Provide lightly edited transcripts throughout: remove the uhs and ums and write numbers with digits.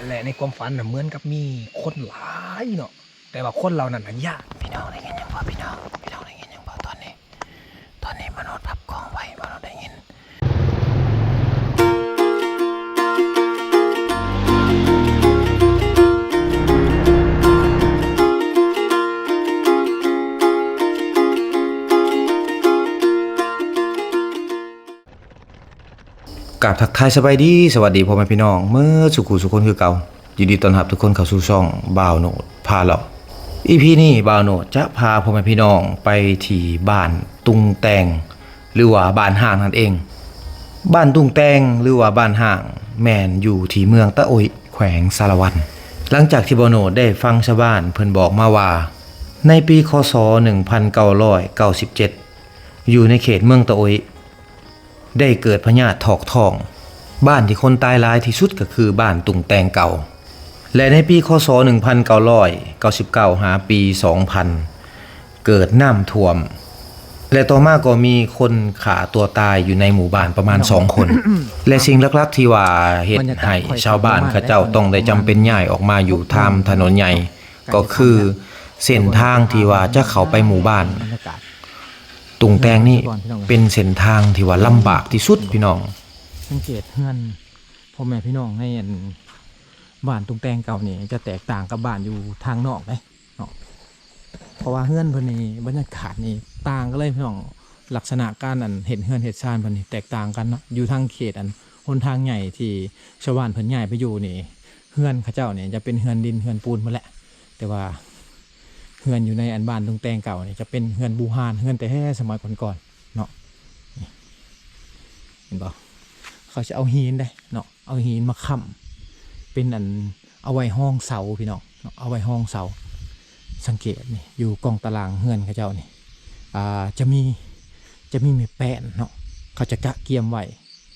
และในความฝันเหมือนกับมีคนหลายเนาะแต่ว่าคนเรานั่นน่ะยากพี่น้องได้ยินยังบ่พี่น้องได้ยินยังบ่ตอนนี้มนุษย์พับกองไว้มนุษย์ได้ยินกราบทักทายสบายดีสวัสดีพ่อแม่พี่น้องเมื่อสุขุสุคนคือเก่ายินดีต้อนรับทุกคนเข้าสู่ช่องบ่าวโหนดพาเลาะEPนี้บ่าวโหนดจะพาพ่อแม่พี่น้องไปที่บ้านตุงแตงหรือว่าบ้านห่างนั่นเองบ้านตุงแตงหรือว่าบ้านห่างแม่นอยู่ที่เมืองตะโอยแขวงสารวันหลังจากที่บ่าวโหนดได้ฟังชาวบ้านเพิ่นบอกมาว่าในปีคศ1997อยู่ในเขตเมืองตะโอยได้เกิดพญาติถอกทองบ้านที่คนตายหลายที่สุดก็คือบ้านตุงแตงเก่าและในปีคศ1999หาปี2000เกิดน้ำท่วมและต่อมาก็มีคนฆ่าตัวตายอยู่ในหมู่บ้านประมาณ2 คน และสิ่งหลักๆที่ว่าเฮ็ดให้ชาวบ้านเขาเจ้าต้องได้จำเป็นย้ายออกมาอยู่ตามถนนใหญ่ก็คือเส้นทางที่ว่าจะเข้าไปหมู่บ้านตุงแตงนี่เป็นเส้นทางที่ว่าลำบากที่สุดพี่น้องสังเกตเฮือนพ่อแม่พี่น้องในบ้านตุงแตงเก่านี่จะแตกต่างกับบ้านอยู่ทางนอกเลยเนาะเพราะว่าเฮือนเพิ่นนี่บรรยากาศนี่ต่างกันเลยพี่น้องลักษณะการเห็นเฮือนเห็ดชานเพิ่นนี่แตกต่างกันเนาะอยู่ทางเขตหนทางใหญ่ที่ชาวบ้านเพิ่นย้ายไปอยู่นี่เฮือนเขาเจ้าเนี่ยจะเป็นเฮือนดินเฮือนปูนหมดแหละแต่ว่าเฮือนอยู่ในบ้านตุงแตงเก่านี่จะเป็นเฮือนบูฮานเฮือนแต่แท้สมัยก่อนๆเนาะเห็นบ่เขาจะเอาหินได้เนาะเอาหินมาค้ำเป็นเอาไว้ห้องเสาพี่น้องเอาไว้ห้องเสาสังเกตนี่อยู่กองตารางเฮือนเขาเจ้านี่จะมีเม็ดแป้นเนาะเขาจะกะเกียมไว้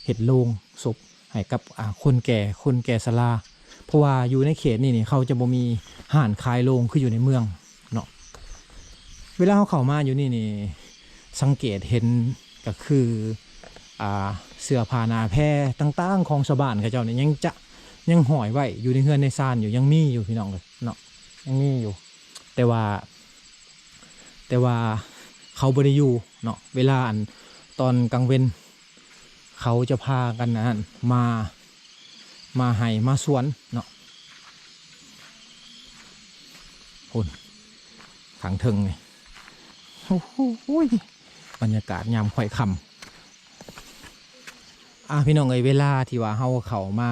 เห็ดโลงศพให้กับคนแก่สลาเพราะว่าอยู่ในเขตนี่เขาจะบ่มีห่านคายโลงคืออยู่ในเมืองเนาะเวลาเขาเข้ามาอยู่นี่สังเกตเห็นก็คือเสื้อผ้าหนาแพร่ต่างๆของชาวบ้านเขาเจ้าเนี่ยยังห่อยไว้อยู่ในเฮือนในซานอยู่ยังมีอยู่พี่น้องเลยเนาะยังมีอยู่แต่ว่าเขาบริยูเนาะเวลาตอนกลางเว้นเขาจะพากันมาไห่มาสวนเนาะคุณขังเทิงเลยโอ้โหบรรยากาศยามค่อยค่ำพี่น้องเวลาที่ว่าเขามา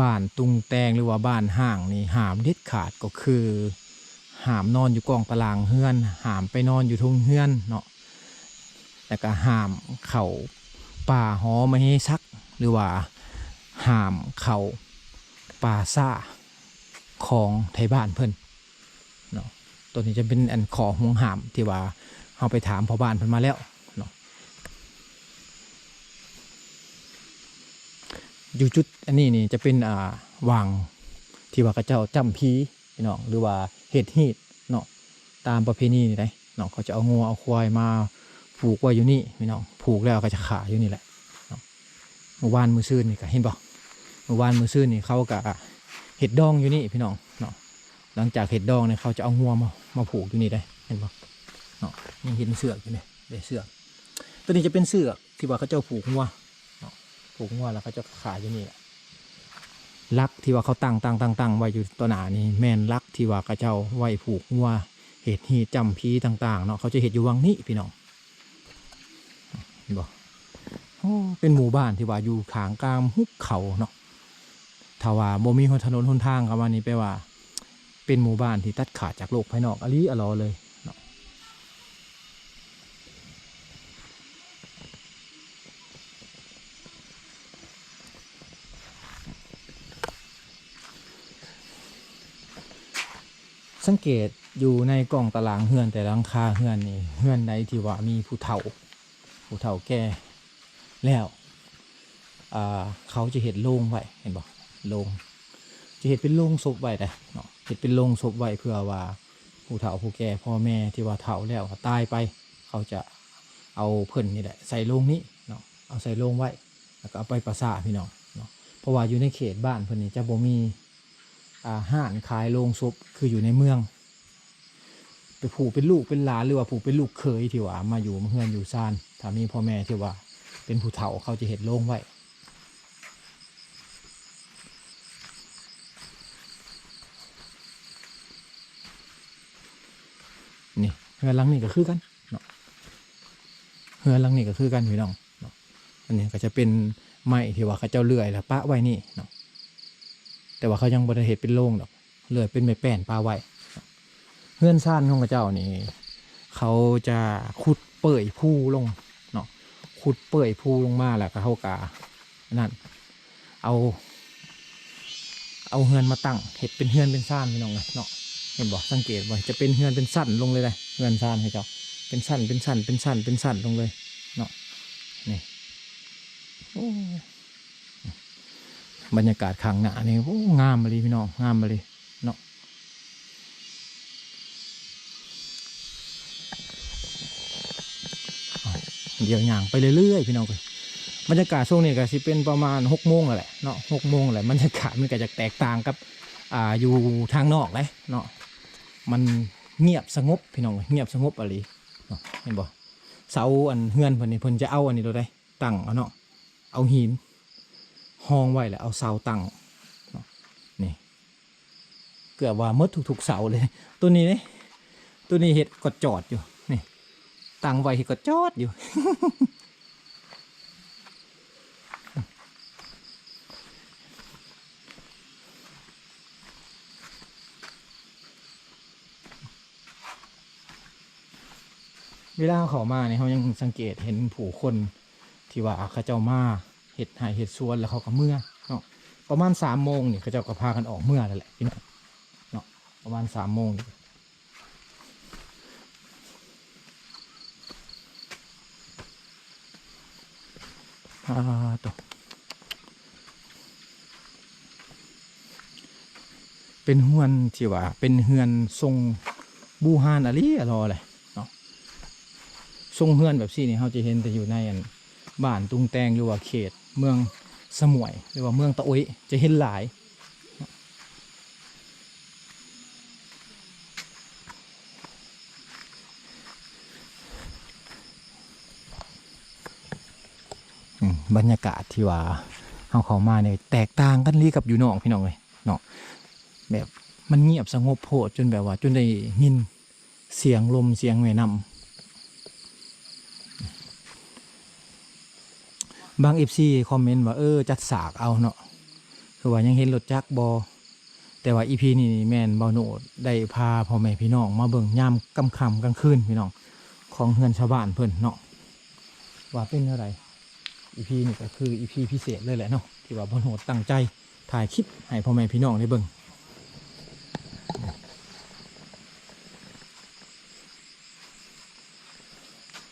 บ้านตุงแตงหรือว่าบ้านห่างนี่ห้ามเด็ดขาดก็คือห้ามนอนอยู่กองตารางเฮือนห้ามไปนอนอยู่ทุ่งเฮือนเนาะแล้วก็ห้ามเข่าป่าหอไม่ให้ซักหรือว่าห้ามเข่าป่าซ่าของไทยบ้านเพิ่นเนาะตัวนี้จะเป็นขอห่วงห้ามที่ว่าเอาไปถามพ่อบ้านเพิ่นมาแล้วอยู่จุดนี่จะเป็นวังที่ว่าพระเจ้าจำพีพี่น้องหรือว่าเฮ็ดฮีดเนาะตามประเพณีนี่ได้เนาะเขาจะเอางัวเอาควายมาผูกไว้อยู่นี่พี่น้องผูกแล้วก็จะขาอยู่นี่แหละเมื่อวานมื้อซื่นนี่ก็เห็นบ่เมื่อวานมื้อซื่นนี่เขาก็เห็ดดองอยู่นี่พี่น้องเนาะหลังจากเห็ดดองเนี่ยเขาจะเอางัวมาผูกอยู่นี่ได้เห็นบ่เนาะยังเห็นเสือกอยู่นี่ได้เสือกตัวนี้จะเป็นเสือกที่ว่าเขาเจ้าผูกงัวแล้วเขาจะขายอยู่นี่แหละลักที่ว่าเขาตั้งไว้อยู่ตัวหนานี่แม่นลักที่ว่ากระเจ้าไว้ผูกงัวเห็ดหีจำพีต่างๆเนาะเขาจะเห็ดอยู่วังนี้พี่น้องเห็นบ่เป็นหมู่บ้านที่ว่าอยู่ขางกลางหุบเขาเนาะถ้าว่าบ่มีถนนหนทางกับวันนี้แปลว่าเป็นหมู่บ้านที่ตัดขาดจากโลกภายนอกอลอเลยสังเกตอยู่ในกล่องตารางเฮือนแต่หลังคาเฮือนนี่เฮือนใดที่ว่ามีผู้เฒ่าแก่แล้วเขาจะเห็ดโล่งไว้เห็นบ่โล่งจะเห็ดเป็นโล่งศพไว้ได้เนาะเห็ดเป็นโล่งศพไว้เพื่อว่าผู้เฒ่าผู้แก่พ่อแม่ที่ว่าเฒ่าแล้วตายไปเขาจะเอาเพิ่นนี่แหละใส่โล่งนี้เนาะเอาใส่โล่งไว้แล้วก็เอาไปประสาพี่น้องเนาะเพราะว่าอยู่ในเขตบ้านเพิ่นนี่จะบ่มี ห้านขายโรงศพคืออยู่ในเมืองไปผูกเป็นลูกเป็นหลานหรือว่าผูกเป็นลูกเขยที่ว่ามาอยู่มาเฮือนอยู่ซานถ้ามีพ่อแม่ที่ว่าเป็นผู้เฒ่าเขาจะเห็ดโรงไว้นี่เฮือนหลังนี่ก็คือกันเนาะเฮือนหลังนี่ก็คือกันพี่น้องเนาะอันนี้ก็จะเป็นไม้ที่ว่าเขาเจ้าเลื่อยแล้วปะไว้นี่เนาะแต่ว่าเขายังบ่ได้เห็ดเป็นโรงดอกเลื่อยเป็นไม้แป้นปะไว้เฮือนซ่านของเขาเจ้านี่เขาจะขุดเปื่อยผู้ลงเนาะขุดเปื่อยผู้ลงมาแล้วก็เขากานั่นเอาเฮือนมาตั้งเห็ดเป็นเฮือนเป็นซ่านพี่น้องเนาะเห็นบอกสังเกตว่าจะเป็นเฮือนเป็นสั้นลงเลยเฮือนซ่านให้เจ้าเป็นสั้นเป็นสั้นเป็นสั้นเป็นสั้นลงเลยเนาะนี่บรรยากาศข้างหน้านี่โอ้งามมาเลยพี่น้องงามมาเลยเนาะเดี๋ยวย่างไปเรื่อยๆพี่น้องเลยบรรยากาศช่วงนี้ก็สิเป็นประมาณ6 โมงแหละเนาะ6 โมงแหละบรรยากาศมันก็จะแตกต่างกับอยู่ทางนอกเลยเนาะมันเงียบสงบพี่น้องเงียบสงบอะไรเนาะเห็นบ่เสาอันเฮือนเพิ่นนี่เพิ่นจะเอาอันนี้เราได้ตั้งเอาเนาะเอาหินห้องไว้แล้วเอาเสาตั้งนี่เกือบว่าหมดทุกๆเสาเลยตัวนี้เนี่ยตัวนี้เห็ดกดจอดอยู่นี่ตั้งไว้เห็ดกดจอดอยู่ เวลาเขามาเนี่ยเขายังสังเกตเห็นผู้คนที่ว่าเขาเจ้ามาเห็ดหายเห็ดสวนแล้วเขาก็เมื่อเนาะประมาณ3 โมงนี่เขาเจ้าก็พากันออกเมื่อแล้วแหละพี่น้องเนาะประมาณ3 โมงต่อเป็นเฮือนที่ว่าเป็นเฮือนทรงบูฮานอะไรรออะไรเนาะทรงเฮือนแบบซี่นี่เขาจะเห็นแต่อยู่ในบ้านตุงแตงหรือว่าเขตเมืองสมวยหรือว่าเมืองตะโอยจะเห็นหลายบรรยากาศที่ว่าเขามาเนี่ยแตกต่างกันลีกับอยู่นอกพี่น้องเลยเนาะแบบมันเงียบสงบโพดจนแบบว่าจนได้ยินเสียงลมเสียงแม่น้ำบางFCคอมเมนต์ว่าจัดสากเอาเนาะคือว่ายังเห็นรถจักรบอแต่ว่าEPนี่แมนเบาโนดได้พาพ่อแม่พี่น้องมาเบิ่งยามกลางกลางคืนพี่น้องของเฮือนชาวบ้านเพิ่นเนาะว่าเป็นอะไรEPนี่ก็คือEPพิเศษเลยแหละเนาะที่ว่าเบาโนดตั้งใจถ่ายคลิปให้พ่อแม่พี่น้องได้เบิ่ง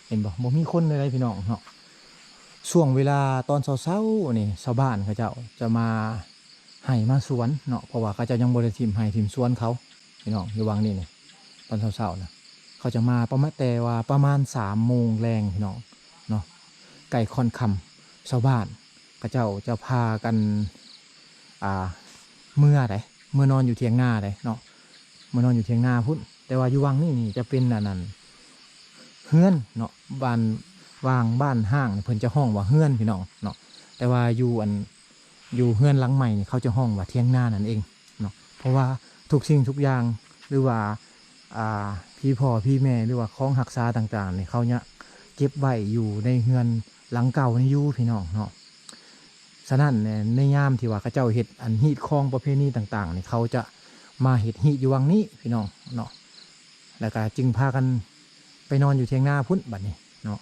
เห็นบ่มีคนเลยพี่น้องเนาะช่วงเวลาตอนเช้าๆนี่ชาวบ้านเขาเจ้าจะมาให้มาสวนเนาะเพราะว่าเขาเจ้ายังบริทีมให้ทีมสวนเขาพี่น้องอยู่วังนี่เนี่ยตอนเช้าๆนะเขาจะมาประมาณแต่ว่าประมาณ3 โมงแรงพี่น้องเนาะไก่ค่อนคำชาวบ้านเขาเจ้าจะพากันเมื่อนอนอยู่เทียงหน้าเนาะเมื่อนอนอยู่เทียงหน้าพุ่นแต่ว่าอยู่วังนี่จะเป็นนั่นเฮือนเนาะบ้านห้างเพิ่นจะห้องว่าเฮือนพี่น้องเนาะแต่ว่าอยู่เฮือนหลังใหม่เขาจะห้องว่าเทียงหน้านั่นเองเนาะเพราะว่าทุกสิ่งทุกอย่างหรือว่าพี่พ่อพี่แม่หรือว่าของหักษาต่างๆเนี่ยเขาเนี่ยเก็บไว้อยู่ในเฮือนหลังเก่านี่อยู่พี่น้องเนาะฉะนั้นเนี่ยในยามที่ว่าเขาเจ้าเฮ็ดอันฮีดคลองประเพณีต่างๆเนี่ยเขาจะมาเฮ็ดฮีดอยู่วังนี้พี่น้องเนาะแล้วก็จึงพากันไปนอนอยู่เทียงหน้าพุ่นบัดนี้เนาะ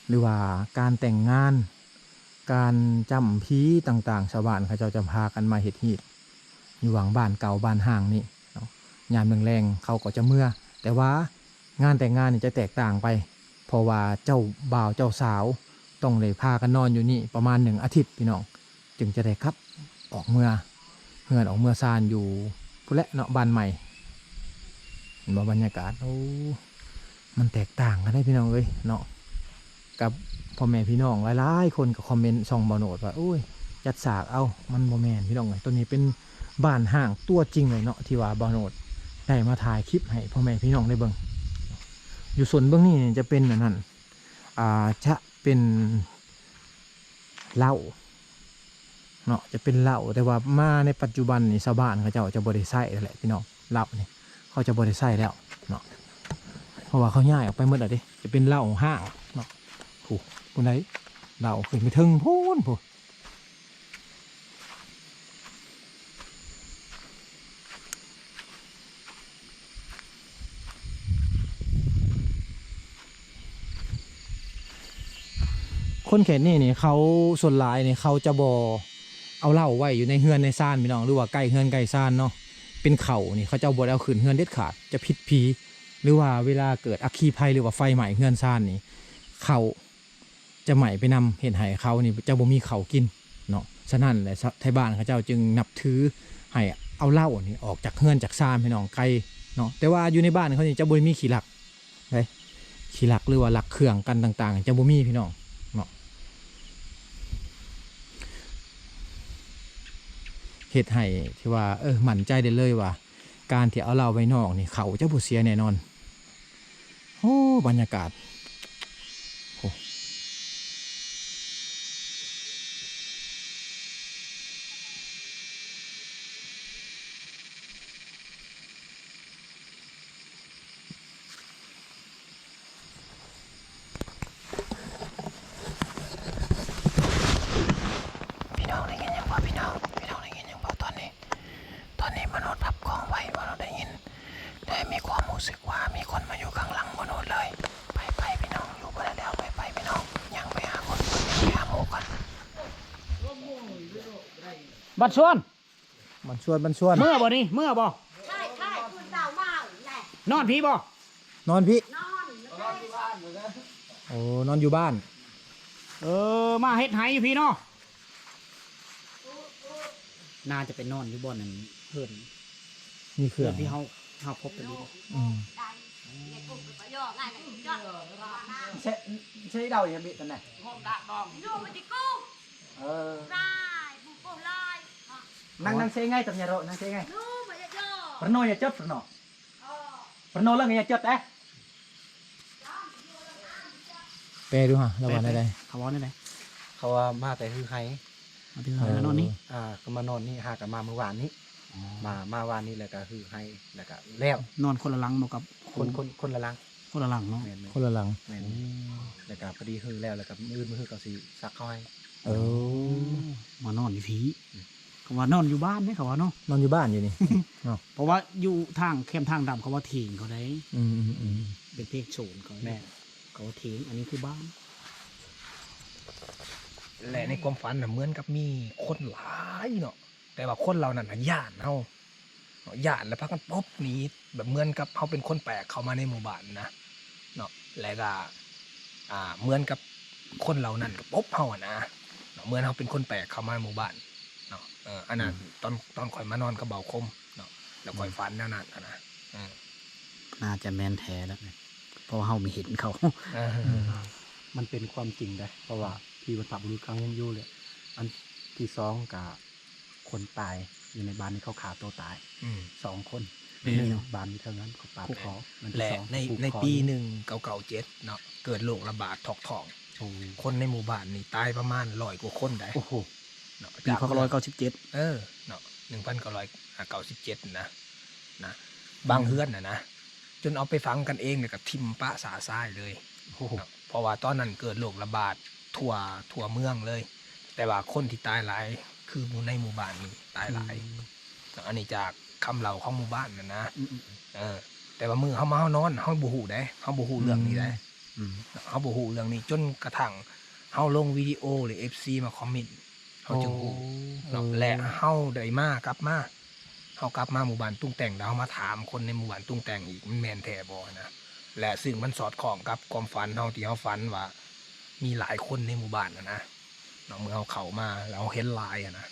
หรือว่าการแต่งงานการจำพีต่างๆชาวบ้านเขาจะพากันมาเฮ็ดฮีดอยู่หวังบ้านเก่าบ้านห่างนี่เนาะยามแรงๆเขาก็จะเมื่อแต่ว่างานแต่งงานนี่จะแตกต่างไปเพราะว่าเจ้าบ่าวเจ้าสาวต้องเลยพากันนอนอยู่นี่ประมาณ1 อาทิตย์พี่น้องจึงจะได้ครับออกเมื่อออกเมื่อซานอยู่พุ่นแหละเนาะบ้านใหม่เห็นบรรยากาศโอ้มันแตกต่างกันได้พี่น้องเอ้ยเนาะกับพ่อแม่พี่น้องหลายๆคนก็คอมเมนต์ช่องเบาโหนดว่าโอ้ย จัดฉากเอามันโมแมนพี่น้องเลยตัวนี้เป็นบ้านห้างตัวจริงเลยเนาะที่ว่าบาวโนดได้มาถ่ายคลิปให้พ่อแม่พี่น้องได้เบิ่งอยู่ส่วนเบื้องนี้จะเป็นอันนั้นจะเป็นเหล้าเนาะจะเป็นเหล้าแต่ว่ามาในปัจจุบันนี่ชาวบ้านเขาเจ้าจะบริใช้แหละพี่น้องเหล้านี่เขาจะบริใช้แล้วเนาะเพราะว่าเขาย้ายออกไปเมื่อไหร่ดิจะเป็นเหล้าห้างเนาะถูกคนไหนเหล้าขึ้นไปถึงพูนพูคนเขตนี่เขาส่วนหลายเนี่ยเขาจะบอเอาเหล้าไว้อยู่ในเฮือนในซ่านพี่น้องหรือว่าใกล้เฮือนใกล้ซ่านเนาะเป็นเขานี่เขาจะบอเอาขืนเฮือนเด็ดขาดจะผิดผีหรือว่าเวลาเกิดอัคคีภัยหรือว่าไฟไหม้เฮือนซ่านนี่เขาจะไหม้ไปนำเห็นให้เขานี่จะบ่มีเขากินเนาะฉะนั้นแหละไทยบ้านเขาเจ้าจึงนับถือให้เอาเหล้านี่ออกจากเฮือนจากซ่านพี่น้องไกลเนาะแต่ว่าอยู่ในบ้านเขานี่จะบ่มีขี้หลักเลยขี้หลักหรือว่าหลักเครื่องกันต่างๆจะบ่มีพี่น้องเหตุให้ที่ว่าหมั่นใจได้เลยว่าการที่เอาเราไว้นอกนี่เขาจะผู้เสียแน่นอนโอ้บรรยากาศโอ้พี่น้องได้ยินยังว่าพี่น้องได้ยินยังว่าตอนนี้มนุษย์พับกองไว้มนุษย์ได้ยินได้มีความรู้สึกว่ามีคนมาอยู่ข้างหลังมนุษย์เลยไปพี่น้องอยู่บนแล้วไปพี่น้องยังไปหาคนยังไปหาหมูกันบัดชวนเมื่อบ่นี่เมื่อบ่ใช่คุณสาวเมาแหละ นอนพี่บ่นอนพี่ นอนอยู่บ้าน โอ้นอนอยู่บ้านมาเฮ็ดไห้อยู่พี่เนาะ น่าจะเป็นนอนอยู่บ่อนนั้นเพื่อน มีเครื่ เพื่ อ อง นที่เขาพบกันอยู่ ได้เนี่ยกูไปย่อง่ายนะยอด ใช่เดาอย่างบิดกันไหน ดูมันดิกูลายบุกโกลาย นั่งเซ่ง่ายตับยาโรนั่งเซ่ง่าย ดูมันจะย่อ พระโนอย่าจดพระโนแล้วไงอย่าจดนะ แปลดูฮะระหว่างใด เขาว่าไง เขาว่ามาแต่คือไฮ มาถึงนอนนี่ ก็มานอนนี่หากันมาเมื่อวานนี้มาวานนี้แล้วก็คือไฮแล้วก็แล้ว นอนคนละหลังมากับ คนละลัง คนละหลังเนาะ แม่น ๆคนละหลัง แม่นแล้วก็พอดีคือแล้วก็มือเขาสิซักเขาให้ มานอนอยู่ผีเขาว่านอนอยู่บ้านไหมเขาว่าเนาะ นอนอยู่บ้านอยู่นี่ เพราะว่าอยู่ทางเข้มทางดำเขาว่าเถียงเขาได้ อืม เป็นเพลงโฉนเขา แม่ เขาว่าเถียงอันนี้คือบ้าน และในความฝันน่ะเหมือนกับมีคนหลายเนาะแต่ว่าคนเรานั่นน่ะย่านเฮาย่านแล้วพักกันป๊บหนีแบบเหมือนกับเขาเป็นคนแปลกเข้ามาในหมู่บ้านนะเนาะแล้วก็เหมือนกับคนเรานั่นก็ป๊บเฮาอะนะเนาะเหมือนเขาเป็นคนแปลกเข้ามาในหมู่บ้านเนาะอันนั้นตอนข่อยมานอนกับเบาคมเนาะแล้วข่อยฝันแนวนั้นนะ น่าจะแมนแท้แล้วเพราะว่าเขาไม่เห็นเขา มันเป็นความจริงได้เพราะว่าพี่วัฒนบุรุษครั้งยังอยู่เลยอันที่สองกับคนตายอยู่ในบ้านนี้เขาขาตัวตาย2 คนหนึ่งบ้านมีเท่านั้นเขาปาดคอมันที่ และ สอง ในปี1997เนาะเกิดโรคระบาดทองคนในหมู่บ้านนี่ตายประมาณ100 กว่าคนได้ โอ้โห เนาะ ปีเขา197เนาะ1997นะบางเฮือนนะจนเอาไปฝังกันเองเนี่ยกับทิมปะสาซ้ายเลย โอ้โห เนาะเพราะว่าตอนนั้นเกิดโรคระบาดทั่วเมืองเลย แต่ว่าคนที่ตายหลายคือในหมู่บ้านนี่ตายหลายเนาะอันนี้จากคำเล่าของหมู่บ้านนะแต่ว่ามือเขามาเขานอนเขาบูหูได้เขาบูหูเรื่องนี้ได้เขาบูหูเรื่องนี้จนกระทั่งเขาลงวิดีโอหรือ FC มาคอมเมนต์เขาจึงหูเนาะและเขาได้มากลับมาเขากลับมาหมู่บ้านตุ้งแต่งแล้วเขามาถามคนในหมู่บ้านตุ้งแต่งอีกมันแมนแท้บ่นะและซึ่งมันสอดคล้องกับความฝันเขาที่เขาฝันว่ามีหลายคนในหมู่บ้านนะเนาะเมื่อเขาเข้ามาแล้วเห็นลายนะ